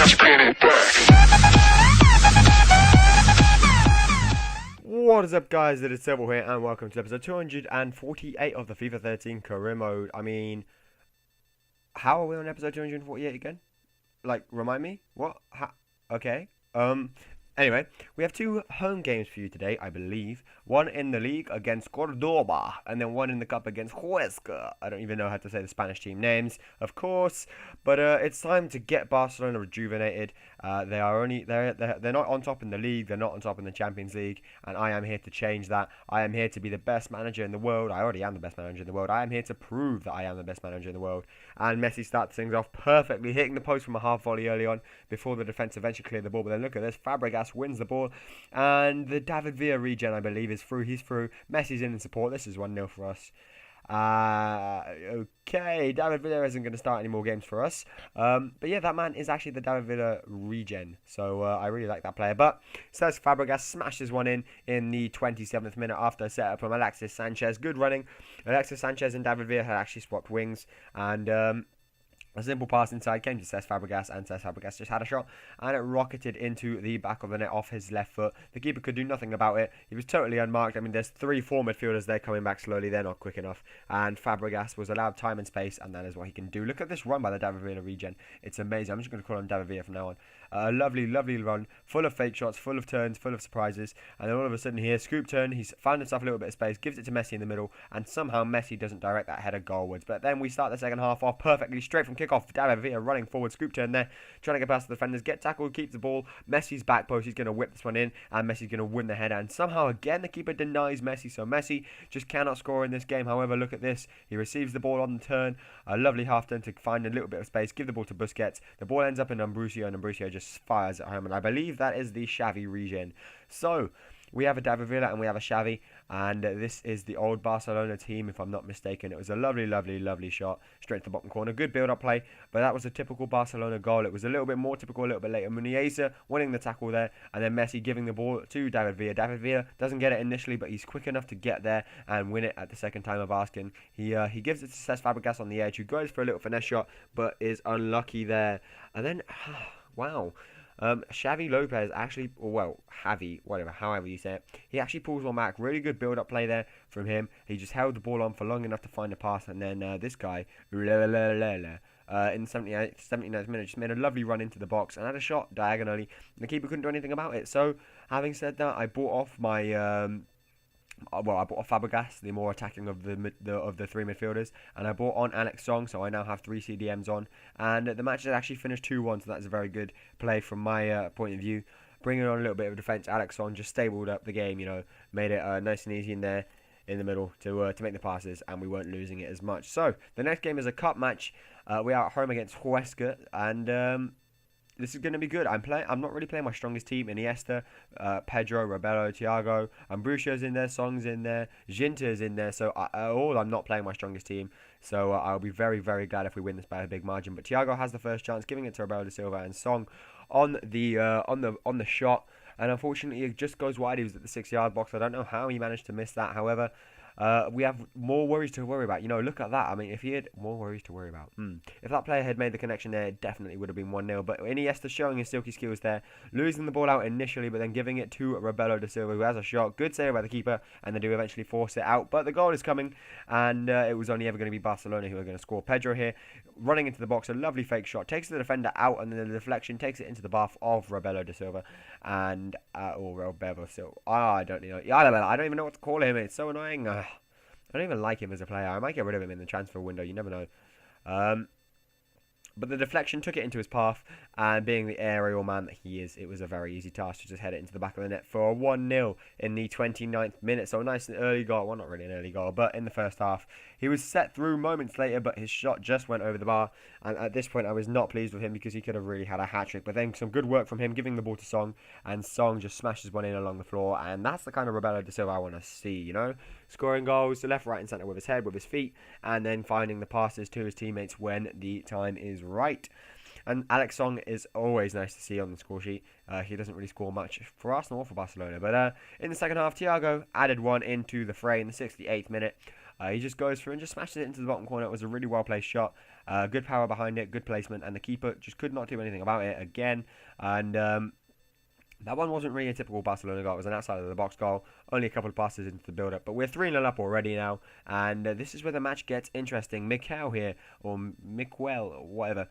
What is up, guys? It is Silver here, and welcome to episode 248 of the FIFA 13 career mode. I mean, how are we on episode 248 again? Like, remind me? What? Okay. Anyway, we have two home games for you today, I believe. One in the league against Cordoba, and then one in the cup against Huesca. I don't even know how to say the Spanish team names, of course. But it's time to get Barcelona rejuvenated. They're not on top in the league. They're not on top in the Champions League, and I am here to change that. I am here to be the best manager in the world. I already am the best manager in the world. I am here to prove that I am the best manager in the world. And Messi starts things off perfectly, hitting the post from a half volley early on before the defense eventually cleared the ball. But then look at this, Fabregas wins the ball, and the David Villa regen, I believe, is through. He's through. Messi's in support. This is 1-0 for us. Okay, David Villa isn't going to start any more games for us. But yeah, that man is actually the David Villa regen. So I really like that player. But Cesc Fabregas smashes one in the 27th minute after a setup from Alexis Sanchez. Good running. Alexis Sanchez and David Villa had actually swapped wings, and a simple pass inside came to Cesc Fabregas, and Cesc Fabregas just had a shot, and it rocketed into the back of the net off his left foot. The keeper could do nothing about it. He was totally unmarked. I mean, there's 3-4 midfielders there coming back slowly. They're not quick enough. And Fabregas was allowed time and space, and that is what he can do. Look at this run by the David Villa regen. It's amazing. I'm just going to call him David Villa from now on. A lovely, lovely run, full of fake shots, full of turns, full of surprises. And then all of a sudden here, scoop turn, he's found himself a little bit of space, gives it to Messi in the middle, and somehow Messi doesn't direct that header goalwards. But then we start the second half off perfectly, straight from kickoff. David Villa running forward, scoop turn there, trying to get past the defenders, get tackled, keeps the ball. Messi's back post, he's going to whip this one in, and Messi's going to win the header. And somehow again, the keeper denies Messi, so Messi just cannot score in this game. However, look at this. He receives the ball on the turn, a lovely half turn to find a little bit of space, give the ball to Busquets. The ball ends up in Ambrosio, and Ambrosio just fires at home. And I believe that is the Xavi regen. So we have a David Villa and we have a Xavi, and this is the old Barcelona team, if I'm not mistaken. It was a lovely, lovely, lovely shot straight to the bottom corner. Good build-up play, but that was a typical Barcelona goal. It was a little bit more typical a little bit later. Muniesa winning the tackle there, and then Messi giving the ball to David Villa. David Villa doesn't get it initially, but he's quick enough to get there and win it at the second time of asking. He gives it to Cesc Fabregas on the edge, who goes for a little finesse shot, but is unlucky there. And then, wow. Xavi Lopez actually, well, Javi, whatever, however you say it, he actually pulls one back. Really good build-up play there from him. He just held the ball on for long enough to find a pass, and then this guy, in the 79th minute, just made a lovely run into the box and had a shot diagonally. The keeper couldn't do anything about it. So, having said that, I bought off my I bought off Fabregas, the more attacking of the three midfielders, and I bought on Alex Song, so I now have 3 CDMs on, and the match has actually finished 2-1, so that's a very good play from my point of view. Bringing on a little bit of defence, Alex Song just stabled up the game, you know, made it nice and easy in there in the middle to make the passes, and we weren't losing it as much. So the next game is a cup match. We are at home against Huesca, and this is going to be good. I'm not really playing my strongest team. Iniesta, Pedro, Robelo, Thiago, Ambrosio's in there, Song's in there, Ginter's in there. So I'm not playing my strongest team. So I'll be very, very glad if we win this by a big margin. But Thiago has the first chance, giving it to Robelo de Silva, and Song on the shot. And unfortunately, it just goes wide. He was at the 6-yard box. I don't know how he managed to miss that. However, we have more worries to worry about. You know, look at that. I mean, if he had more worries to worry about. If that player had made the connection there, it definitely would have been 1-0. But Iniesta showing his silky skills there, losing the ball out initially, but then giving it to Robelo de Silva, who has a shot. Good save by the keeper, and they do eventually force it out. But the goal is coming, and it was only ever going to be Barcelona who are going to score. Pedro here, running into the box, a lovely fake shot, takes the defender out, and then the deflection takes it into the path of Robelo de Silva, and Robelo Silva. I don't even know what to call him. It's so annoying. I don't even like him as a player. I might get rid of him in the transfer window. You never know. But the deflection took it into his path, and being the aerial man that he is, it was a very easy task to just head it into the back of the net for a 1-0 in the 29th minute. So a nice and early goal. Well, not really an early goal, but in the first half. He was set through moments later, but his shot just went over the bar. And at this point, I was not pleased with him because he could have really had a hat-trick. But then some good work from him, giving the ball to Song, and Song just smashes one in along the floor. And that's the kind of Robelo de Silva I want to see, you know? Scoring goals to left, right, and centre with his head, with his feet, and then finding the passes to his teammates when the time is right. And Alex Song is always nice to see on the score sheet. He doesn't really score much for Arsenal or for Barcelona. But in the second half, Thiago added one into the fray in the 68th minute. He just goes through and just smashes it into the bottom corner. It was a really well placed shot. Good power behind it, good placement, and the keeper just could not do anything about it again. And that one wasn't really a typical Barcelona goal. It was an outside of the box goal. Only a couple of passes into the build-up. But we're 3-0 up already now. And this is where the match gets interesting. Mikel here, or Miquel, or whatever.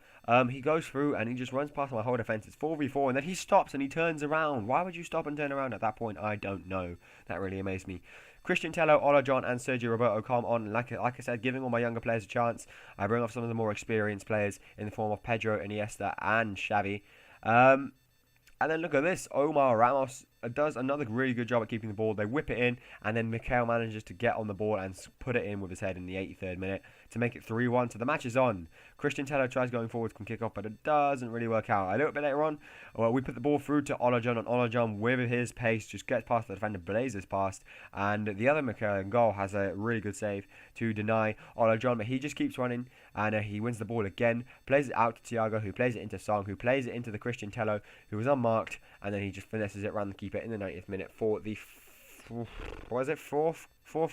He goes through and he just runs past my whole defence. It's 4v4. And then he stops and he turns around. Why would you stop and turn around at that point? I don't know. That really amazed me. Christian Tello, Ola John, and Sergio Roberto come on. Like I said, giving all my younger players a chance. I bring off some of the more experienced players in the form of Pedro, Iniesta, and Xavi. And then look at this. Omar Ramos does another really good job at keeping the ball. They whip it in, and then Mikel manages to get on the ball and put it in with his head in the 83rd minute to make it 3-1. So the match is on. Christian Tello tries going forward from kick-off, but it doesn't really work out. A little bit later on, we put the ball through to Olajon, and Olajon, with his pace, just gets past the defender, blazes past, and the other Mikel in goal has a really good save to deny Olajon, but he just keeps running, and he wins the ball again, plays it out to Thiago, who plays it into Song, who plays it into the Christian Tello, who was unmarked, and then he just finesses it around the keeper in the 90th minute for the fourth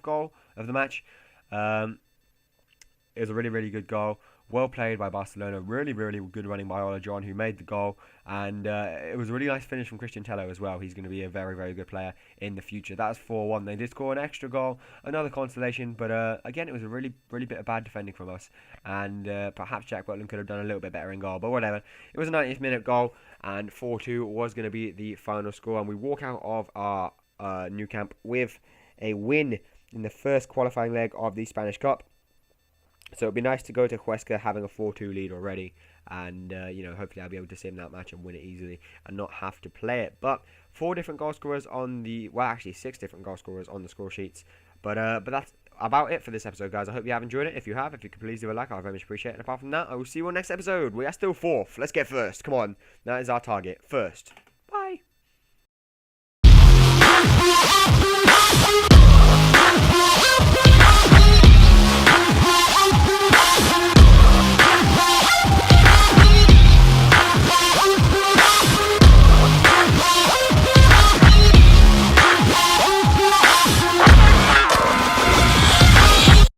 goal of the match. It was a really, really good goal. Well played by Barcelona. Really, really good running by Ola John, who made the goal. And it was a really nice finish from Christian Tello as well. He's going to be a very, very good player in the future. That's 4-1. They did score an extra goal. Another consolation. But again, it was a really, really bit of bad defending from us. And perhaps Jack Butland could have done a little bit better in goal. But whatever. It was a 90th minute goal. And 4-2 was going to be the final score. And we walk out of our new camp with a win in the first qualifying leg of the Spanish Cup. So it'd be nice to go to Huesca having a 4-2 lead already, and hopefully I'll be able to sim that match and win it easily and not have to play it. But 4 different goal scorers on the 6 different goal scorers on the score sheets. But that's about it for this episode, guys. I hope you have enjoyed it. If you have, if you could please do a like, I very much appreciate it. And apart from that, I will see you on next episode. We are still 4th. Let's get first. Come on, that is our target. First. Bye.